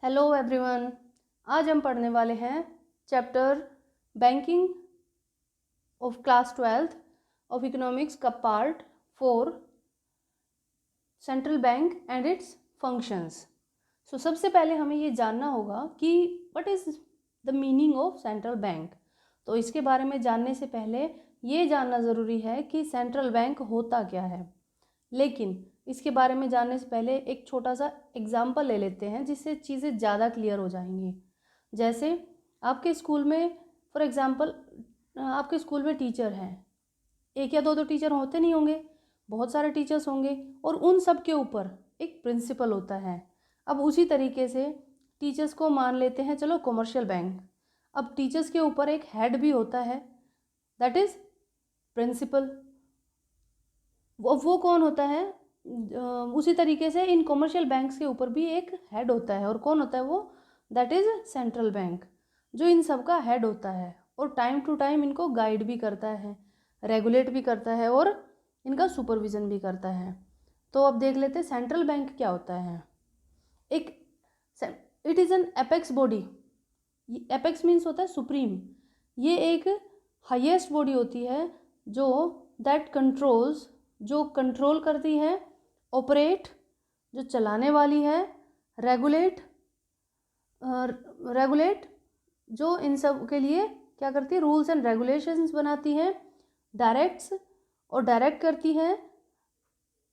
Hello everyone. आज हम पढ़ने वाले हैं chapter banking of class 12th of economics का part 4 central bank and its functions. So सबसे पहले हमें ये जानना होगा कि what is the meaning of central bank. तो इसके बारे में जानने से पहले ये जानना ज़रूरी है कि सेंट्रल बैंक होता क्या है। लेकिन इसके बारे में जानने से पहले एक छोटा सा एग्जाम्पल ले लेते हैं जिससे चीज़ें ज़्यादा क्लियर हो जाएंगी। जैसे आपके स्कूल में फॉर एग्जाम्पल आपके स्कूल में टीचर हैं, एक या दो टीचर होते नहीं होंगे, बहुत सारे टीचर्स होंगे और उन सब के ऊपर एक प्रिंसिपल होता है। अब उसी तरीके से टीचर्स को मान लेते हैं चलो कॉमर्शियल बैंक। अब टीचर्स के ऊपर एक हेड भी होता है, दैट इज़ प्रिंसिपल। वो कौन होता है? उसी तरीके से इन कॉमर्शियल बैंक्स के ऊपर भी एक हेड होता है, और कौन होता है वो? दैट इज़ सेंट्रल बैंक, जो इन सब का हेड होता है और टाइम टू टाइम इनको गाइड भी करता है, रेगुलेट भी करता है और इनका सुपरविज़न भी करता है। तो अब देख लेते हैं सेंट्रल बैंक क्या होता है। एक it is an apex body. Apex means होता है सुप्रीम। ये एक हाईएस्ट बॉडी होती है जो दैट कंट्रोल्स, जो कंट्रोल करती है, ऑपरेट जो चलाने वाली है, रेगुलेट जो इन सब के लिए क्या करती है, रूल्स एंड रेगुलेशंस बनाती है, डायरेक्ट्स और डायरेक्ट करती है,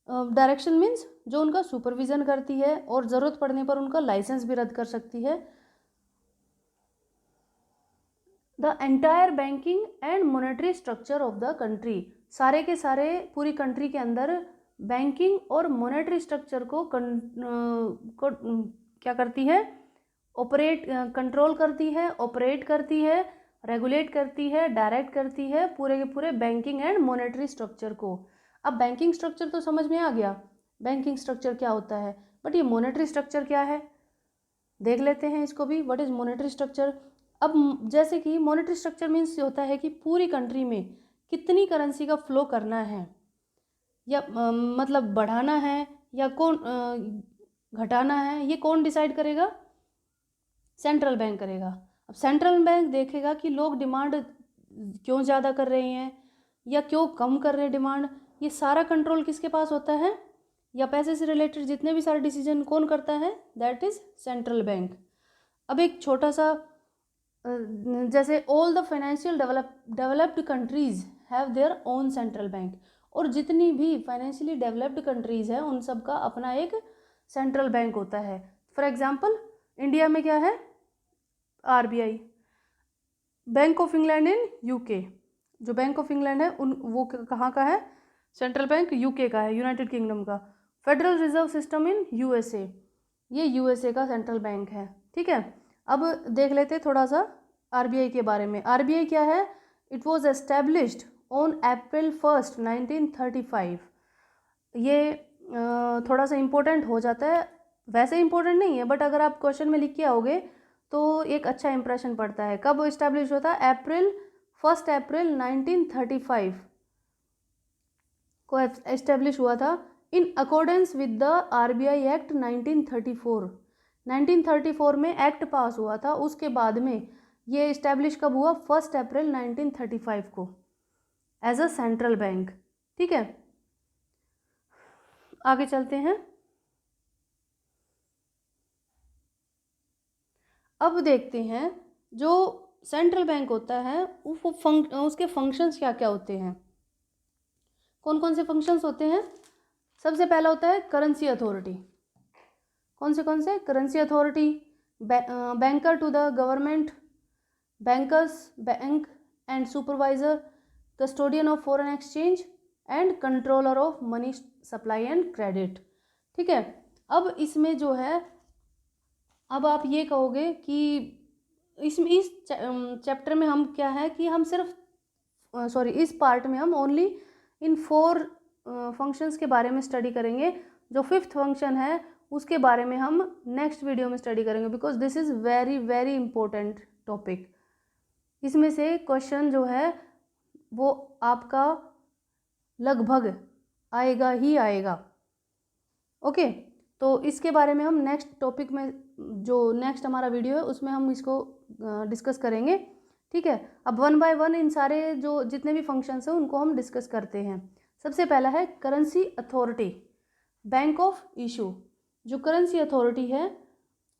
डायरेक्शन मीन्स जो उनका सुपरविज़न करती है और ज़रूरत पड़ने पर उनका लाइसेंस भी रद्द कर सकती है। The entire banking and monetary structure of the country, सारे के सारे पूरी कंट्री के अंदर बैंकिंग और मॉनेटरी स्ट्रक्चर को क्या करती है, ऑपरेट कंट्रोल करती है, ऑपरेट करती है, रेगुलेट करती है, डायरेक्ट करती है पूरे के पूरे बैंकिंग एंड मॉनेटरी स्ट्रक्चर को। अब बैंकिंग स्ट्रक्चर तो समझ में आ गया, बैंकिंग स्ट्रक्चर क्या होता है, बट ये मॉनेटरी स्ट्रक्चर क्या है देख लेते हैं इसको भी। What is monetary structure? अब जैसे कि मॉनेटरी स्ट्रक्चर मीन्स होता है कि पूरी कंट्री में कितनी करेंसी का फ्लो करना है, या मतलब बढ़ाना है या कौन घटाना है, ये कौन डिसाइड करेगा? सेंट्रल बैंक करेगा। अब सेंट्रल बैंक देखेगा कि लोग डिमांड क्यों ज़्यादा कर रहे हैं या क्यों कम कर रहे हैं डिमांड, ये सारा कंट्रोल किसके पास होता है? या पैसे से रिलेटेड जितने भी सारे डिसीजन कौन करता है? That is central bank. अब एक छोटा सा जैसे all the financial developed countries have their own central bank, और जितनी भी फाइनेंशियली डेवलप्ड कंट्रीज़ हैं उन सब का अपना एक सेंट्रल बैंक होता है। फॉर एग्जांपल इंडिया में क्या है? RBI. Bank of England in UK, जो बैंक ऑफ इंग्लैंड है वो कहाँ का है? सेंट्रल बैंक यूके का है, यूनाइटेड किंगडम का। Federal reserve system in USA, ये यूएसए का सेंट्रल बैंक है। ठीक है, अब देख लेते हैं थोड़ा सा आरबीआई के बारे में। आरबीआई क्या है? It was established on April 1st 1935। ये थोड़ा सा इम्पोर्टेंट हो जाता है, वैसे इम्पोर्टेंट नहीं है बट अगर आप क्वेश्चन में लिख के आओगे तो एक अच्छा इंप्रेशन पड़ता है। कब इस्टेब्लिश होता है? 1 अप्रैल 1935 को एस्टेब्लिश हुआ था in accordance with the RBI act 1934। 1934 में एक्ट पास हुआ था, उसके बाद में ये इस्टेब्लिश कब हुआ? 1 अप्रैल 1935 को एज अ सेंट्रल बैंक। ठीक है, आगे चलते हैं। अब देखते हैं जो सेंट्रल बैंक होता है वो उसके फंक्शंस क्या क्या होते हैं, कौन कौन से फंक्शंस होते हैं। सबसे पहला होता है करेंसी अथॉरिटी। कौन से? Currency authority, banker to the government, bankers, bank and supervisor, custodian of foreign exchange and controller of money supply and credit. ठीक है, अब इसमें जो है, अब आप ये कहोगे कि इसमें इस चैप्टर में हम क्या है कि हम सिर्फ इस पार्ट में हम ओनली इन 4 फंक्शंस के बारे में स्टडी करेंगे। जो 5th फंक्शन है उसके बारे में हम नेक्स्ट वीडियो में स्टडी करेंगे, because this is very very important topic. इसमें से क्वेश्चन जो है वो आपका लगभग आएगा ही आएगा। ओके, तो इसके बारे में हम नेक्स्ट टॉपिक में, जो नेक्स्ट हमारा वीडियो है उसमें हम इसको डिस्कस करेंगे, ठीक है। अब वन बाय वन इन सारे जो जितने भी फंक्शंस हैं उनको हम डिस्कस करते हैं। सबसे पहला है currency authority, bank of issue. जो करेंसी अथॉरिटी है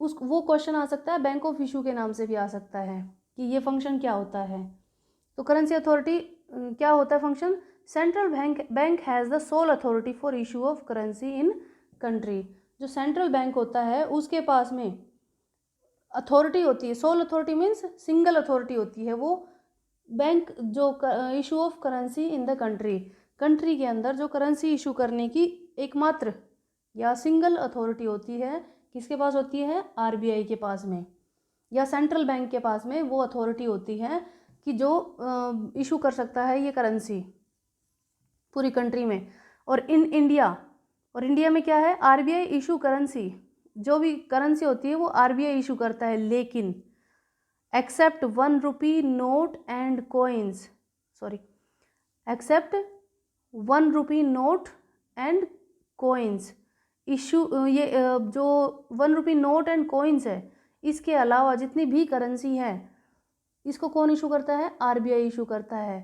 वो क्वेश्चन आ सकता है बैंक ऑफ इशू के नाम से भी आ सकता है कि ये फंक्शन क्या होता है। तो करेंसी अथॉरिटी क्या होता है function? Central bank has the soul authority for issue of currency in country. जो सेंट्रल बैंक होता है उसके पास में अथॉरिटी होती है, soul authority means single authority होती है वो बैंक जो issue of currency in the country के अंदर जो करेंसी इशू करने की एकमात्र या सिंगल अथॉरिटी होती है, किसके पास होती है? आरबीआई के पास में या सेंट्रल बैंक के पास में वो अथॉरिटी होती है कि जो इशू कर सकता है ये करेंसी पूरी कंट्री में। और इंडिया में क्या है? आरबीआई इशू करेंसी, जो भी करेंसी होती है वो आरबीआई इशू करता है, लेकिन except 1 rupee note and coins, except 1 rupee note and coins issue. ये जो 1 रुपी नोट एंड कॉइन्स है, इसके अलावा जितनी भी करेंसी है इसको कौन इशू करता है? आरबीआई इशू करता है।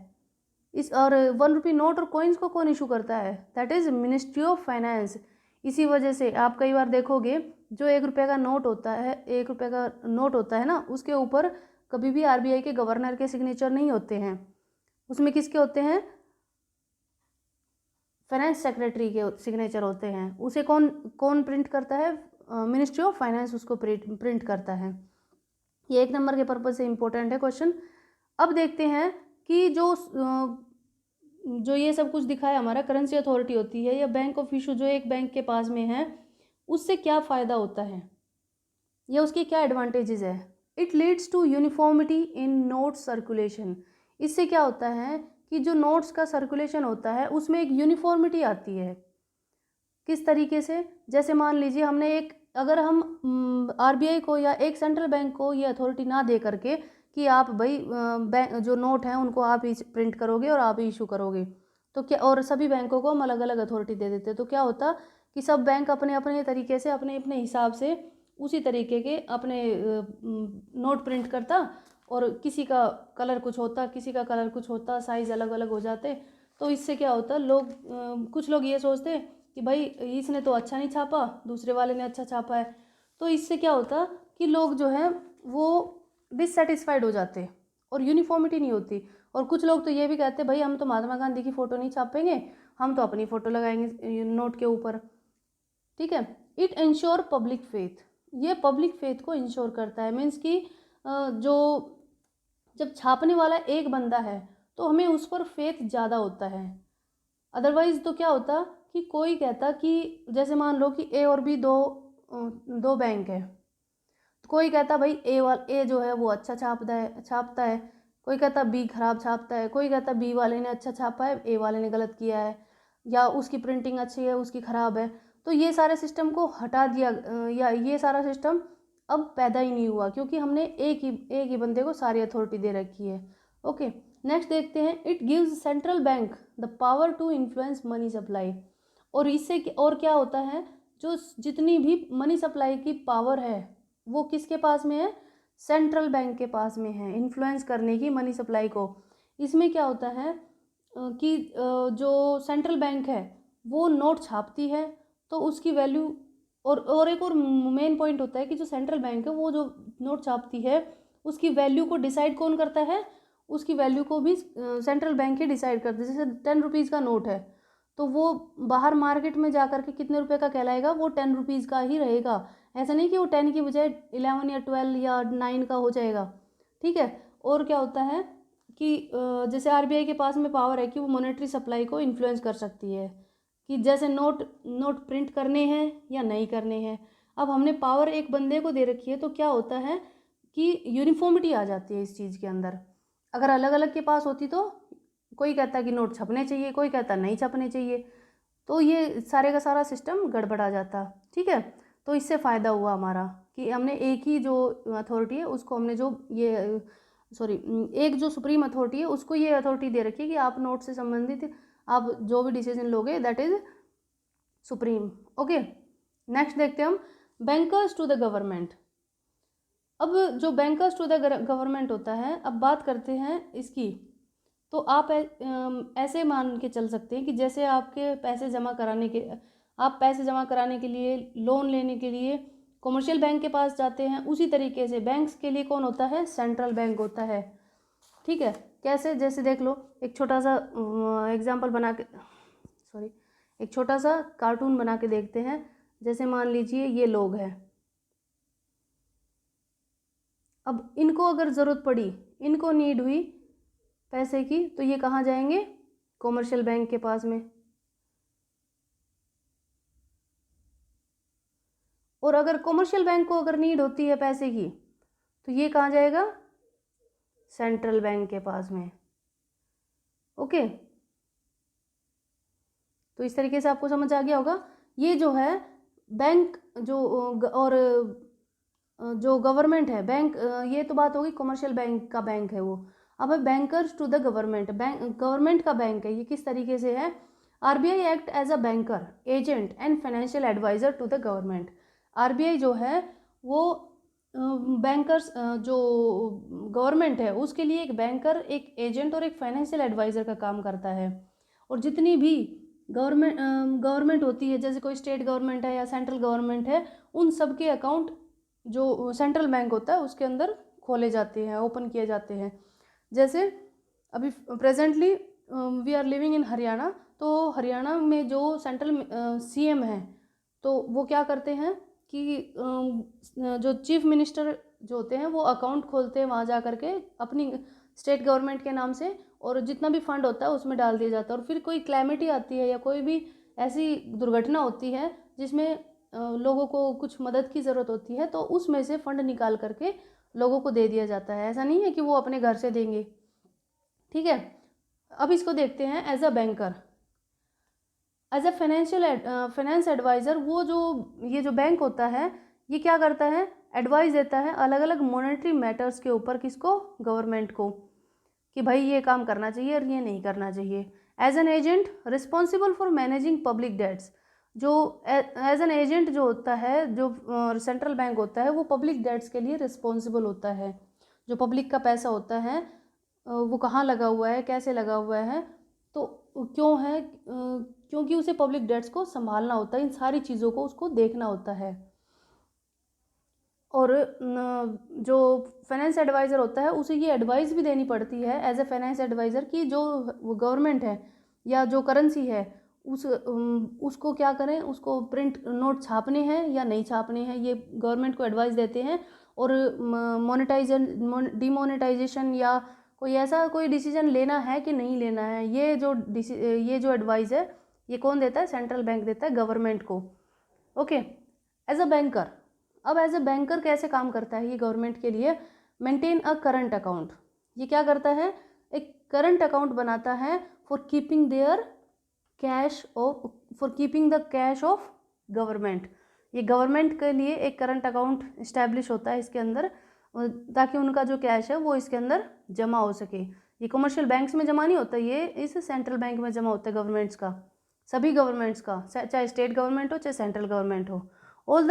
और 1 रुपी नोट और कॉइन्स को कौन इशू करता है? That is ministry of finance. इसी वजह से आप कई बार देखोगे जो 1 रुपये का नोट होता है, 1 रुपये का नोट होता है ना, उसके ऊपर कभी भी आरबीआई के गवर्नर के सिग्नेचर नहीं होते हैं, उसमें किसके होते हैं? फाइनेंस सेक्रेटरी के सिग्नेचर होते हैं। उसे कौन प्रिंट करता है? मिनिस्ट्री ऑफ फाइनेंस उसको प्रिंट करता है। ये 1 नंबर के पर्पज से इम्पोर्टेंट है क्वेश्चन। अब देखते हैं कि जो ये सब कुछ दिखाया हमारा करेंसी अथॉरिटी होती है या बैंक ऑफ इशू जो एक बैंक के पास में है, उससे क्या फ़ायदा होता है या उसके क्या एडवांटेजेस है? It leads to uniformity in note circulation. इससे क्या होता है कि जो नोट्स का सर्कुलेशन होता है उसमें एक यूनिफॉर्मिटी आती है। किस तरीके से? जैसे मान लीजिए हमने अगर हम आरबीआई को या एक सेंट्रल बैंक को ये अथॉरिटी ना दे करके कि आप भाई बैंक जो नोट हैं उनको आप ही प्रिंट करोगे और आप ही इशू करोगे, तो क्या, और सभी बैंकों को हम अलग अलग अथॉरिटी दे देते, तो क्या होता कि सब बैंक अपने अपने तरीके से अपने अपने हिसाब से उसी तरीके के अपने नोट प्रिंट करता, और किसी का कलर कुछ होता, किसी का कलर कुछ होता, साइज़ अलग अलग हो जाते। तो इससे क्या होता, कुछ लोग ये सोचते कि भाई इसने तो अच्छा नहीं छापा, दूसरे वाले ने अच्छा छापा है। तो इससे क्या होता कि लोग जो है वो डिससेटिस्फाइड हो जाते और यूनिफॉर्मिटी नहीं होती। और कुछ लोग तो ये भी कहते भाई हम तो महात्मा गांधी की फ़ोटो नहीं छापेंगे, हम तो अपनी फ़ोटो लगाएंगे नोट के ऊपर, ठीक है। इट इंश्योर पब्लिक फेथ, ये पब्लिक फेथ को इंश्योर करता है। मीन्स कि जो जब छापने वाला एक बंदा है तो हमें उस पर फेथ ज़्यादा होता है। अदरवाइज़ तो क्या होता कि कोई कहता कि जैसे मान लो कि ए और बी दो बैंक है, तो कोई कहता भाई ए जो है वो अच्छा छापता है, कोई कहता बी खराब छापता है, कोई कहता बी वाले ने अच्छा छापा है, ए वाले ने गलत किया है, या उसकी प्रिंटिंग अच्छी है उसकी ख़राब है। तो ये सारे सिस्टम को हटा दिया, या ये सारा सिस्टम अब पैदा ही नहीं हुआ, क्योंकि हमने एक ही बंदे को सारी अथॉरिटी दे रखी है। ओके, नेक्स्ट देखते हैं। It gives central bank the power to influence money supply. और इससे और क्या होता है, जो जितनी भी मनी सप्लाई की पावर है वो किसके पास में है? सेंट्रल बैंक के पास में है, इन्फ्लुएंस करने की मनी सप्लाई को। इसमें क्या होता है कि जो सेंट्रल बैंक है वो नोट छापती है तो उसकी वैल्यू, और एक और मेन पॉइंट होता है कि जो सेंट्रल बैंक है वो जो नोट छापती है उसकी वैल्यू को डिसाइड कौन करता है? उसकी वैल्यू को भी सेंट्रल बैंक ही डिसाइड करते हैं। जैसे 10 रुपीज़ का नोट है तो वो बाहर मार्केट में जा कर के कितने रुपए का कहलाएगा? वो 10 रुपीज़ का ही रहेगा। ऐसा नहीं कि वो 10 की बजाय 11 या 12 या 9 का हो जाएगा, ठीक है। और क्या होता है कि जैसे आरबीआई के पास में पावर है कि वो मॉनेटरी सप्लाई को इन्फ्लुएंस कर सकती है कि जैसे नोट प्रिंट करने हैं या नहीं करने हैं। अब हमने पावर एक बंदे को दे रखी है तो क्या होता है कि यूनिफॉर्मिटी आ जाती है इस चीज़ के अंदर। अगर अलग अलग के पास होती तो कोई कहता कि नोट छपने चाहिए, कोई कहता नहीं छपने चाहिए, तो ये सारे का सारा सिस्टम गड़बड़ा जाता, ठीक है। तो इससे फ़ायदा हुआ हमारा कि हमने एक ही जो अथॉरिटी है उसको हमने एक जो सुप्रीम अथॉरिटी है उसको ये अथॉरिटी दे रखी है कि आप नोट से संबंधित आप जो भी डिसीजन लोगे that is supreme. Okay, next देखते हैं हम बैंकर्स टू द गवर्नमेंट। अब जो बैंकर्स टू द गवर्नमेंट होता है, अब बात करते हैं इसकी। तो आप ऐसे मान के चल सकते हैं कि जैसे आपके पैसे जमा कराने के आप पैसे जमा कराने के लिए, लोन लेने के लिए कमर्शियल बैंक के पास जाते हैं, उसी तरीके से बैंक्स के लिए कौन होता है? सेंट्रल बैंक होता है। ठीक है, कैसे? जैसे देख लो, एक छोटा सा एग्जाम्पल बना के, सॉरी, एक छोटा सा कार्टून बना के देखते हैं। जैसे मान लीजिए ये लोग हैं, अब इनको अगर ज़रूरत पड़ी, इनको नीड हुई पैसे की, तो ये कहाँ जाएंगे? कमर्शियल बैंक के पास में। और अगर कमर्शियल बैंक को अगर नीड होती है पैसे की, तो ये कहाँ जाएगा? सेंट्रल बैंक के पास में। ओके, तो इस तरीके से आपको समझ आ गया होगा। ये जो है बैंक जो और जो गवर्नमेंट है बैंक, ये तो बात होगी कमर्शियल बैंक का बैंक है वो। अब है bankers to the government, bank government का बैंक है। ये किस तरीके से है? RBI act as a banker, agent and financial advisor to the government. RBI जो है वो बैंकर्स, जो गवर्नमेंट है उसके लिए एक बैंकर, एक एजेंट और एक फाइनेंशियल एडवाइज़र का काम करता है। और जितनी भी गवर्नमेंट होती है, जैसे कोई स्टेट गवर्नमेंट है या सेंट्रल गवर्नमेंट है, उन सब के अकाउंट जो सेंट्रल बैंक होता है उसके अंदर खोले जाते हैं, ओपन किए जाते हैं। जैसे अभी presently we are living in Haryana, तो हरियाणा में जो सेंट्रल सीएम है, तो वो क्या करते हैं कि जो चीफ मिनिस्टर जो होते हैं वो अकाउंट खोलते हैं वहाँ जा कर के अपनी स्टेट गवर्नमेंट के नाम से, और जितना भी फंड होता है उसमें डाल दिया जाता है। और फिर कोई क्लैमिटी आती है या कोई भी ऐसी दुर्घटना होती है जिसमें लोगों को कुछ मदद की ज़रूरत होती है, तो उसमें से फंड निकाल करके लोगों को दे दिया जाता है। ऐसा नहीं है कि वो अपने घर से देंगे। ठीक है, अब इसको देखते हैं as a banker, as a finance advisor. वो जो ये जो बैंक होता है ये क्या करता है? एडवाइस देता है अलग अलग मॉनेटरी मैटर्स के ऊपर। किसको? गवर्नमेंट को, कि भाई ये काम करना चाहिए और ये नहीं करना चाहिए। As an agent responsible for managing public debts. जो एज एन एजेंट जो होता है, जो सेंट्रल बैंक होता है, वो पब्लिक डेट्स के लिए रिस्पॉन्सिबल होता है। जो पब्लिक का पैसा होता है वो कहाँ लगा हुआ है, कैसे लगा हुआ है, तो क्यों है, क्योंकि उसे पब्लिक डेट्स को संभालना होता है, इन सारी चीज़ों को उसको देखना होता है। और जो फाइनेंस एडवाइज़र होता है उसे ये एडवाइस भी देनी पड़ती है एज ए फाइनेंस एडवाइज़र कि जो गवर्नमेंट है या जो करेंसी है उसको क्या करें, उसको प्रिंट नोट छापने हैं या नहीं छापने हैं, ये गवर्नमेंट को एडवाइस देते हैं। और डिमोनेटाइजेशन या कोई ऐसा कोई डिसीजन लेना है कि नहीं लेना है, ये जो एडवाइस है ये कौन देता है? सेंट्रल बैंक देता है गवर्नमेंट को। Okay, as a banker. अब एज अ बैंकर कैसे काम करता है ये गवर्नमेंट के लिए? Maintain a current account. ये क्या करता है? एक करंट अकाउंट बनाता है for keeping their cash of, for keeping the cash of government. ये गवर्नमेंट के लिए एक करंट अकाउंट इस्टेब्लिश होता है इसके अंदर, ताकि उनका जो कैश है वो इसके अंदर जमा हो सके। ये कमर्शियल बैंक्स में जमा नहीं होता, ये इस सेंट्रल बैंक में जमा होता है गवर्नमेंट्स का, सभी गवर्नमेंट्स का, चाहे स्टेट गवर्नमेंट हो चाहे सेंट्रल गवर्नमेंट हो। All the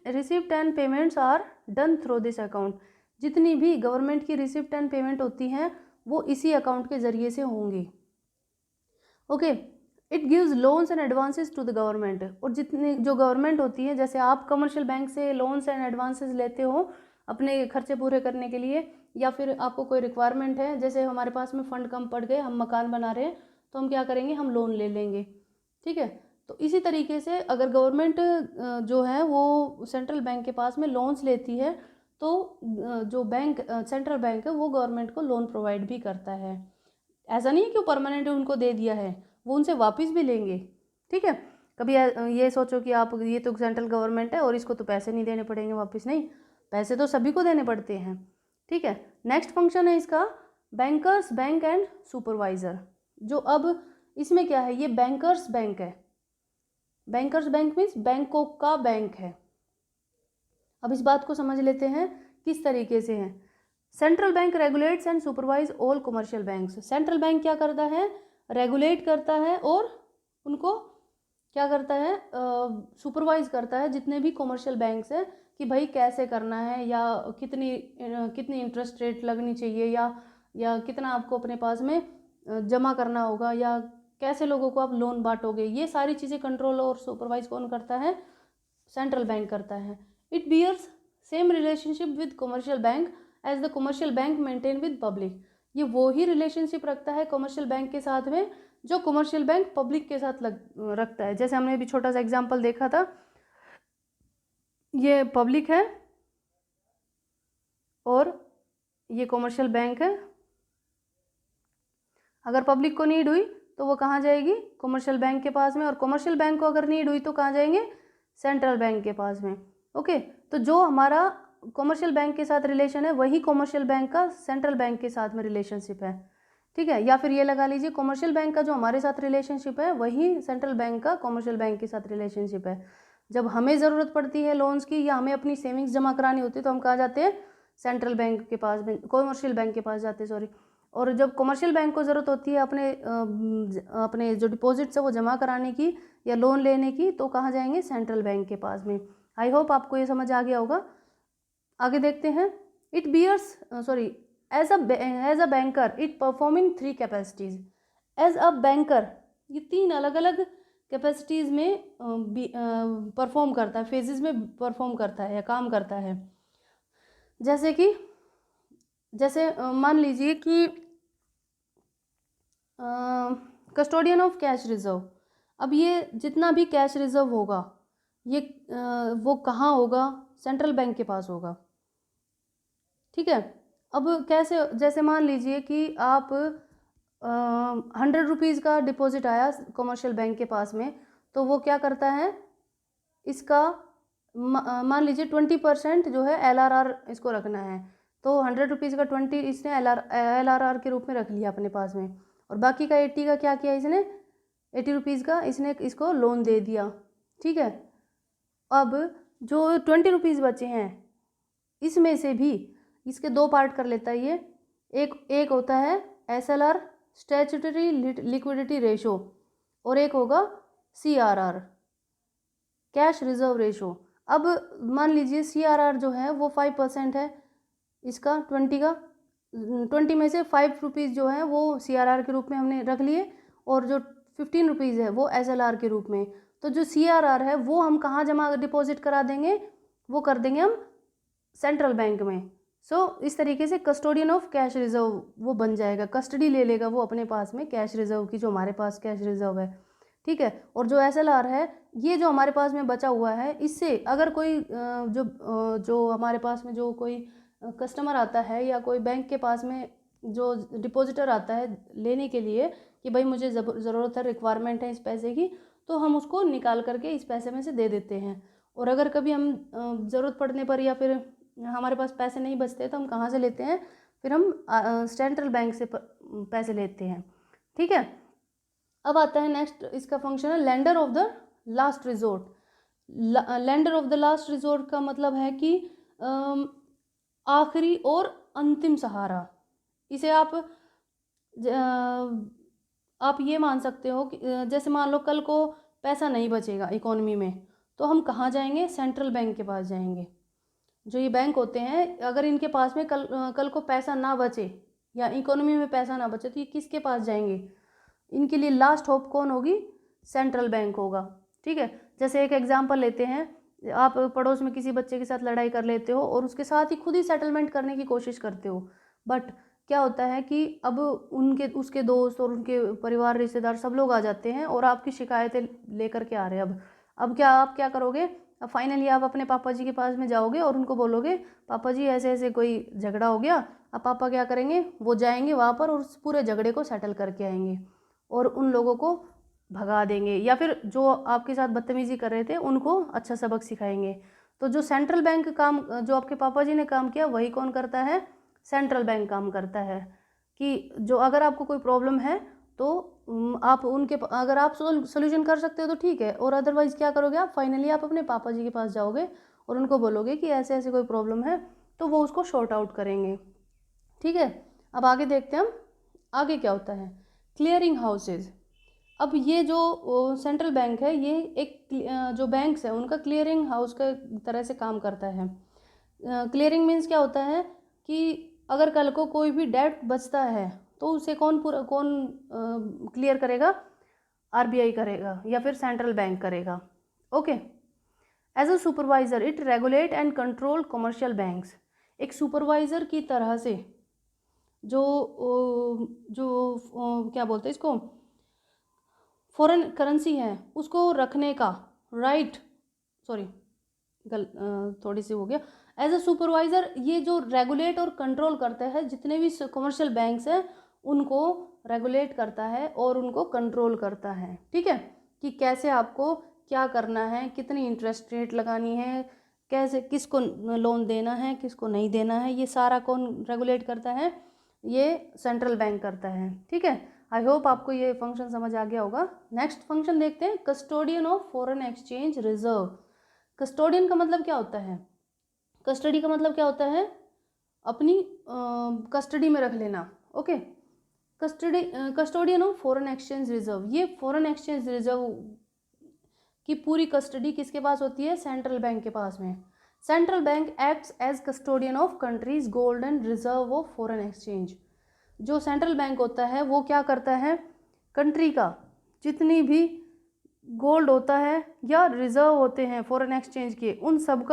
receipt and payments are done through this account. जितनी भी गवर्नमेंट की रिसिप्ट एंड पेमेंट होती हैं वो इसी अकाउंट के ज़रिए से होंगी। Okay, it gives loans and advances to the government. और जितनी जो गवर्नमेंट होती है, जैसे आप कमर्शियल बैंक से लोन्स एंड एडवांसेस लेते हो अपने खर्चे पूरे करने के लिए, या फिर आपको कोई रिक्वायरमेंट है, जैसे हमारे पास में फ़ंड कम पड़ गए, हम मकान बना रहे हैं, तो हम क्या करेंगे? हम लोन ले लेंगे। ठीक है, तो इसी तरीके से अगर गवर्नमेंट जो है वो सेंट्रल बैंक के पास में लोन्स लेती है, तो जो बैंक सेंट्रल बैंक है वो गवर्नमेंट को लोन प्रोवाइड भी करता है। ऐसा नहीं है कि वो परमानेंट उनको दे दिया है, वो उनसे वापस भी लेंगे। ठीक है, कभी ये सोचो कि आप, ये तो सेंट्रल गवर्नमेंट है और इसको तो पैसे नहीं देने पड़ेंगे वापस, नहीं, पैसे तो सभी को देने पड़ते हैं। ठीक है, नेक्स्ट फंक्शन है इसका बैंकर्स बैंक एंड सुपरवाइज़र। जो अब इसमें क्या है, ये बैंकर्स बैंक है। बैंकर्स बैंक मीन्स बैंकों का बैंक है। अब इस बात को समझ लेते हैं किस तरीके से है। Central bank regulates and supervise all commercial banks. Central bank क्या करता है? रेगुलेट करता है और उनको क्या करता है, सुपरवाइज करता है जितने भी कॉमर्शियल बैंक्स हैं कि भाई कैसे करना है, या कितनी इंटरेस्ट रेट लगनी चाहिए, या कितना आपको अपने पास में जमा करना होगा, या कैसे लोगों को आप लोन बांटोगे। ये सारी चीज़ें कंट्रोल और सुपरवाइज कौन करता है, सेंट्रल बैंक करता है। It bears same relationship with commercial bank as the commercial bank maintain with public. ये वो ही रिलेशनशिप रखता है कमर्शियल बैंक के साथ में जो कमर्शियल बैंक पब्लिक के साथ रखता है। जैसे हमने अभी छोटा सा एग्जांपल देखा था, ये पब्लिक है और ये कमर्शियल बैंक है। अगर पब्लिक को नीड हुई तो वो कहाँ जाएगी, कमर्शियल बैंक के पास में, और कमर्शियल बैंक को अगर नीड हुई तो कहाँ जाएंगे, सेंट्रल बैंक के पास में। ओके, तो जो हमारा कमर्शियल बैंक के साथ रिलेशन है वही कमर्शियल बैंक का सेंट्रल बैंक के साथ में रिलेशनशिप है। ठीक है, या फिर ये लगा लीजिए कमर्शियल बैंक का जो हमारे साथ रिलेशनशिप है वही सेंट्रल बैंक का कमर्शियल बैंक के साथ रिलेशनशिप है। जब हमें ज़रूरत पड़ती है लोन्स की, या हमें अपनी सेविंग्स जमा करानी होती है, तो हम कहाँ जाते हैं, सेंट्रल बैंक के पास में, कमर्शियल बैंक के पास जाते हैं, सॉरी। और जब कमर्शियल बैंक को ज़रूरत होती है अपने जो डिपॉजिट्स है वो जमा कराने की या लोन लेने की, तो कहाँ जाएंगे, सेंट्रल बैंक के पास में। आई होप आपको ये समझ आ गया होगा। आगे देखते हैं। It bears sorry as a banker it performing 3 capacities. As a banker ये 3 अलग अलग कैपेसिटीज़ में परफॉर्म करता है, फेजेस में परफॉर्म करता है या काम करता है। जैसे मान लीजिए कि कस्टोडियन ऑफ कैश रिजर्व। अब ये जितना भी कैश रिजर्व होगा ये वो कहाँ होगा, सेंट्रल बैंक के पास होगा। ठीक है, अब कैसे, जैसे मान लीजिए कि आप 100 रुपीज़ का डिपॉजिट आया कमर्शियल बैंक के पास में, तो वो क्या करता है, इसका मान लीजिए 20% जो है LRR इसको रखना है, तो 100 रुपीज़ का 20 इसने LRR के रूप में रख लिया अपने पास में, और बाकी का 80 का क्या किया इसने, 80 रुपीज़ का इसने इसको लोन दे दिया। ठीक है, अब जो 20 रुपीज़ बचे हैं इसमें से भी इसके 2 पार्ट कर लेता है ये। एक होता है SLR स्टैट्यूटरी लिक्विडिटी रेशो, और एक होगा CRR कैश रिजर्व रेशो। अब मान लीजिए CRR जो है वो 5% है इसका 20 का, 20 में से 5 रुपीज़ जो है वो CRR के रूप में हमने रख लिए, और जो 15 रुपीज़ है वो SLR के रूप में। तो जो CRR है वो हम कहाँ जमा डिपॉजिट करा देंगे, वो कर देंगे हम सेंट्रल बैंक में। इस तरीके से कस्टोडियन ऑफ कैश रिजर्व वो बन जाएगा, कस्टडी ले लेगा वो अपने पास में कैश रिजर्व की, जो हमारे पास कैश रिजर्व है। ठीक है, और जो SLR है ये जो हमारे पास में बचा हुआ है, इससे अगर कोई जो हमारे पास में जो कोई कस्टमर आता है या कोई बैंक के पास में जो डिपॉजिटर आता है लेने के लिए कि भाई मुझे ज़रूरत है, रिक्वायरमेंट है इस पैसे की, तो हम उसको निकाल करके इस पैसे में से दे देते हैं। और अगर कभी हम ज़रूरत पड़ने पर या फिर हमारे पास पैसे नहीं बचते तो हम कहाँ से लेते हैं, फिर हम सेंट्रल बैंक से पैसे लेते हैं। ठीक है, अब आता है नेक्स्ट, इसका फंक्शन है lender of the last resort. Lender of the last resort का मतलब है कि आखिरी और अंतिम सहारा। इसे आप ये मान सकते हो कि जैसे मान लो कल को पैसा नहीं बचेगा इकोनॉमी में, तो हम कहाँ जाएंगे, सेंट्रल बैंक के पास जाएंगे। जो ये बैंक होते हैं अगर इनके पास में कल को पैसा ना बचे या इकोनॉमी में पैसा ना बचे तो ये किसके पास जाएंगे, इनके लिए लास्ट होप कौन होगी, सेंट्रल बैंक होगा। ठीक है, जैसे एक एग्जांपल लेते हैं, आप पड़ोस में किसी बच्चे के साथ लड़ाई कर लेते हो और उसके साथ ही खुद ही सेटलमेंट करने की कोशिश करते हो, बट क्या होता है कि अब उसके दोस्त और उनके परिवार रिश्तेदार सब लोग आ जाते हैं और आपकी शिकायतें लेकर के आ रहे हैं। अब आप क्या करोगे, अब फाइनली आप अपने पापा जी के पास में जाओगे और उनको बोलोगे पापा जी ऐसे ऐसे कोई झगड़ा हो गया। अब पापा क्या करेंगे, वो जाएंगे वहाँ पर और उस पूरे झगड़े को सेटल करके आएंगे और उन लोगों को भगा देंगे, या फिर जो आपके साथ बदतमीजी कर रहे थे उनको अच्छा सबक सिखाएंगे। तो जो सेंट्रल बैंक काम, जो आपके पापा जी ने काम किया वही कौन करता है, सेंट्रल बैंक काम करता है। कि जो अगर आपको कोई प्रॉब्लम है तो आप अगर आप सोल्यूशन कर सकते हो तो ठीक है, और अदरवाइज़ क्या करोगे, आप फाइनली आप अपने पापा जी के पास जाओगे और उनको बोलोगे कि ऐसे ऐसे कोई प्रॉब्लम है, तो वो उसको शॉर्ट आउट करेंगे। ठीक है, अब आगे देखते हैं हम आगे क्या होता है। Clearing houses. अब ये जो सेंट्रल बैंक है, ये एक जो बैंक्स है उनका क्लियरिंग हाउस का तरह से काम करता है। क्लियरिंग मीन्स क्या होता है कि अगर कल को कोई भी डेट बचता है तो उसे कौन क्लियर करेगा? आरबीआई करेगा या फिर सेंट्रल बैंक करेगा। Okay. As a supervisor it regulate and control commercial banks. एक सुपरवाइजर की तरह से जो क्या बोलते हैं इसको, फॉरेन करेंसी है उसको रखने का राइट, थोड़ी सी हो गया। एज अ सुपरवाइजर ये जो रेगुलेट और कंट्रोल करता है, जितने भी कमर्शियल बैंक्स हैं उनको रेगुलेट करता है और उनको कंट्रोल करता है। ठीक है, कि कैसे आपको क्या करना है, कितनी इंटरेस्ट रेट लगानी है, कैसे किसको लोन देना है, किसको नहीं देना है, ये सारा कौन रेगुलेट करता है? ये सेंट्रल बैंक करता है। ठीक है, आई होप आपको ये फंक्शन समझ आ गया होगा। नेक्स्ट फंक्शन देखते हैं, custodian of foreign exchange reserve. Custodian का मतलब क्या होता है? कस्टडी का मतलब क्या होता है? अपनी कस्टडी में रख लेना। Okay, custodian of foreign exchange reserve, ये फॉरेन एक्सचेंज रिजर्व की पूरी कस्टडी किसके पास होती है? सेंट्रल बैंक के पास में। Central bank acts as custodian of country's gold and reserve of foreign exchange. जो सेंट्रल बैंक होता है वो क्या करता है? कंट्री का जितनी भी गोल्ड होता है या रिजर्व होते हैं फॉरेन एक्सचेंज के, उन सब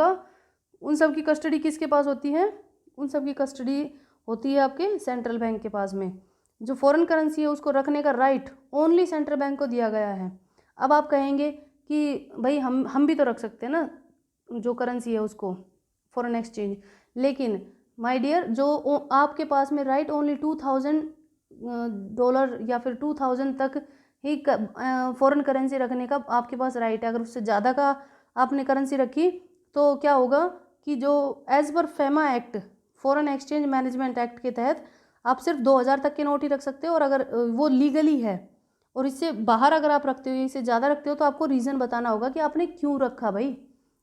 की कस्टडी किसके पास होती है? उन सब की कस्टडी होती है आपके सेंट्रल बैंक के पास में। जो फॉरेन करेंसी है उसको रखने का राइट ओनली सेंट्रल बैंक को दिया गया है। अब आप कहेंगे कि भाई हम भी तो रख सकते हैं ना जो करेंसी है उसको, फॉरेन एक्सचेंज, लेकिन माय डियर जो आपके पास में राइट ओनली $2000 या फिर 2000 तक ही फॉरेन करेंसी रखने का आपके पास राइट है। अगर उससे ज़्यादा का आपने करेंसी रखी तो क्या होगा कि जो as per FEMA act, foreign exchange management act के तहत आप सिर्फ 2000 तक के नोट ही रख सकते हो, और अगर वो लीगली है और इससे बाहर अगर आप रखते हो, इससे ज़्यादा रखते हो, तो आपको रीज़न बताना होगा कि आपने क्यों रखा भाई,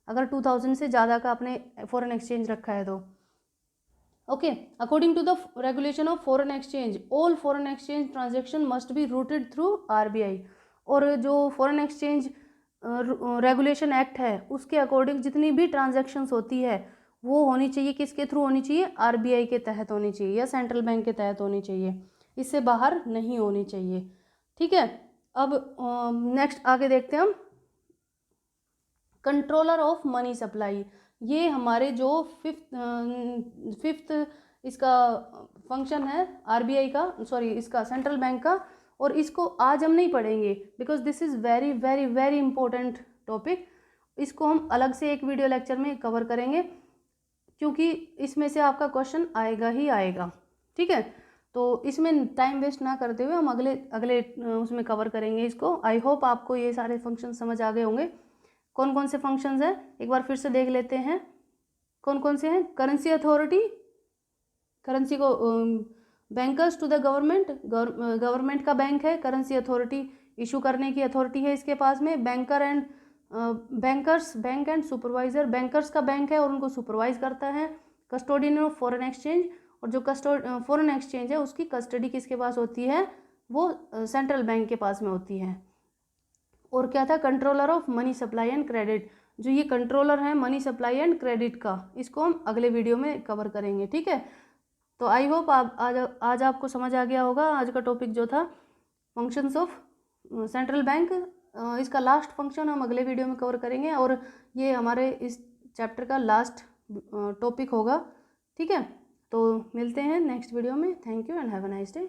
अगर 2000 से ज़्यादा का आपने फॉरेन एक्सचेंज रखा है तो। Okay, according to the regulation of foreign exchange all foreign exchange transaction must be routed through RBI. और जो फॉरेन एक्सचेंज रेगुलेशन एक्ट है उसके अकॉर्डिंग जितनी भी ट्रांजेक्शन्स होती है वो होनी चाहिए किसके थ्रू होनी चाहिए? आरबीआई के तहत होनी चाहिए या सेंट्रल बैंक के तहत होनी चाहिए, इससे बाहर नहीं होनी चाहिए। ठीक है, अब नेक्स्ट आगे देखते हैं हम, कंट्रोलर ऑफ मनी सप्लाई। ये हमारे जो फिफ्थ इसका फंक्शन है आरबीआई का, इसका सेंट्रल बैंक का, और इसको आज हम नहीं पढ़ेंगे because this is very very very important topic. इसको हम अलग से एक वीडियो लेक्चर में कवर करेंगे क्योंकि इसमें से आपका क्वेश्चन आएगा ही आएगा। ठीक है, तो इसमें टाइम वेस्ट ना करते हुए हम अगले उसमें कवर करेंगे इसको। आई होप आपको ये सारे फंक्शन समझ आ गए होंगे। कौन कौन से फंक्शंस हैं एक बार फिर से देख लेते हैं, कौन कौन से हैं? करेंसी अथॉरिटी, करेंसी को bankers to the government, government का बैंक है, करेंसी अथॉरिटी इशू करने की अथॉरिटी है इसके पास में। बैंक एंड सुपरवाइजर, बैंकर्स का बैंक है और उनको सुपरवाइज करता है। कस्टोडियन ऑफ फॉरेन एक्सचेंज, और जो फॉरेन एक्सचेंज है उसकी कस्टडी किसके पास होती है? वो सेंट्रल बैंक के पास में होती है। और क्या था? Controller of money supply and credit, जो ये कंट्रोलर है मनी सप्लाई एंड क्रेडिट का, इसको हम अगले वीडियो में कवर करेंगे। ठीक है, तो आई होप आज आपको समझ आ गया होगा। आज का टॉपिक जो था फंक्शंस ऑफ सेंट्रल बैंक, इसका लास्ट फंक्शन हम अगले वीडियो में कवर करेंगे और ये हमारे इस चैप्टर का लास्ट टॉपिक होगा। ठीक है, तो मिलते हैं नेक्स्ट वीडियो में। Thank you and have a nice day.